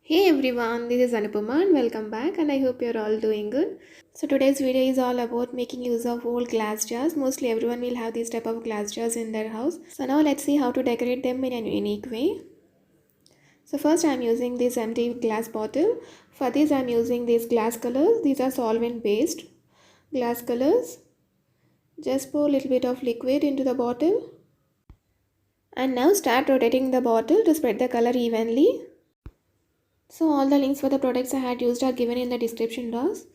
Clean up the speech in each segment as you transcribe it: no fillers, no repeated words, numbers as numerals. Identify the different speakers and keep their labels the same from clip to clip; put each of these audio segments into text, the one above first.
Speaker 1: Hey everyone, this is Anupama and welcome back and I hope you're all doing good. So today's video is all about making use of old glass jars. Mostly everyone will have these type of glass jars in their house. So now let's see how to decorate them in a unique way. So first I'm using this empty glass bottle. For this I'm using these glass colors. These are solvent based glass colors. Just pour a little bit of liquid into the bottle. And now start rotating the bottle to spread the color evenly. So all the links for the products I had used are given in the description box.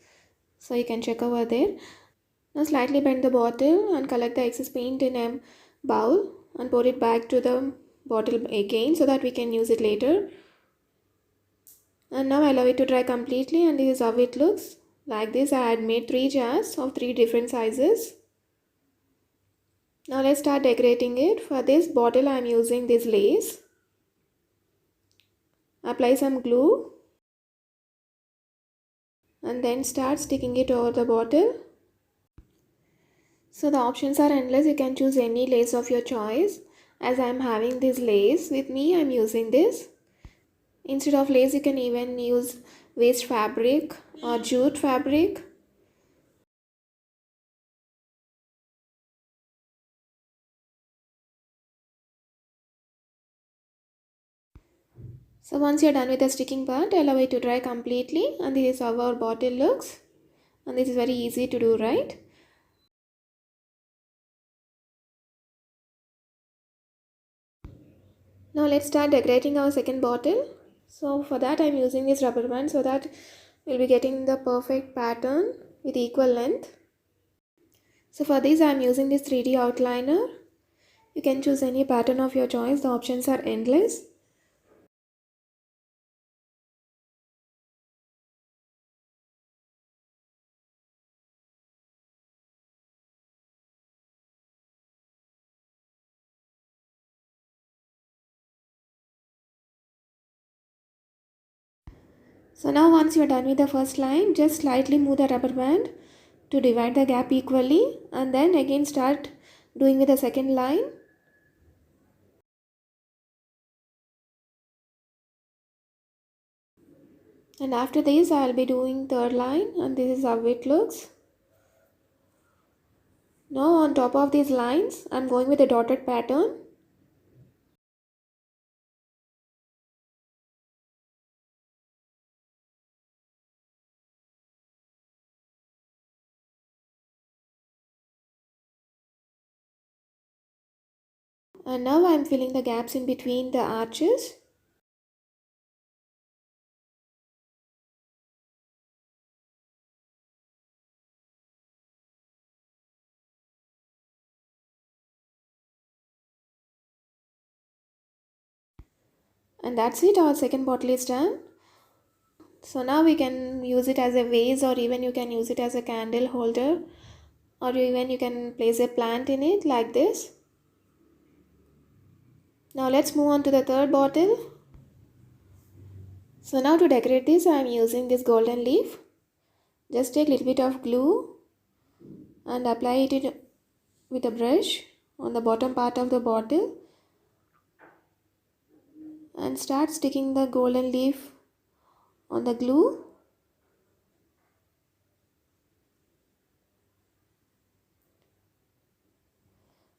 Speaker 1: So you can check over there. Now slightly bend the bottle and collect the excess paint in a bowl and pour it back to the bottle again so that we can use it later. And now allow it to dry completely, and this is how it looks. Like this I had made 3 jars of 3 different sizes. Now let's start decorating it. For this bottle I am using this lace. Apply some glue and then start sticking it over the bottle. So the options are endless. You can choose any lace of your choice. As I am having this lace with me, I am using this. Instead of lace, you can even use waste fabric or jute fabric. So once you're done with the sticking part, allow it to dry completely, and this is how our bottle looks. And this is very easy to do, right? Now let's start decorating our second bottle. So for that I'm using this rubber band so that we'll be getting the perfect pattern with equal length. So for this I'm using this 3D outliner. You can choose any pattern of your choice. The options are endless. So now once you're done with the first line, just slightly move the rubber band to divide the gap equally, and then again start doing with the second line. And after this I'll be doing third line, and this is how it looks. Now on top of these lines I'm going with a dotted pattern. And now I'm filling the gaps in between the arches. And that's it, our second bottle is done. So now we can use it as a vase, or even you can use it as a candle holder, or even you can place a plant in it like this. Now let's move on to the third bottle. So now to decorate this I am using this golden leaf. Just take a little bit of glue and apply it with a brush on the bottom part of the bottle and start sticking the golden leaf on the glue.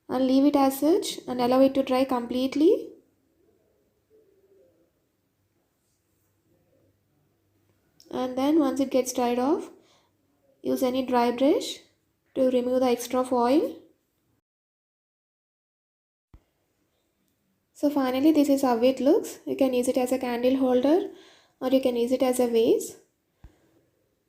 Speaker 1: And leave it as such and allow it to dry completely. And then once it gets dried off, use any dry brush to remove the extra foil. So finally this is how it looks. You can use it as a candle holder or you can use it as a vase.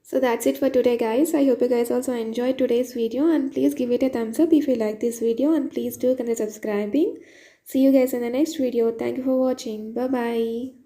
Speaker 1: So that's it for today guys. I hope you guys also enjoyed today's video, and please give it a thumbs up if you like this video, and please do consider subscribing. See you guys in the next video. Thank you for watching. Bye bye.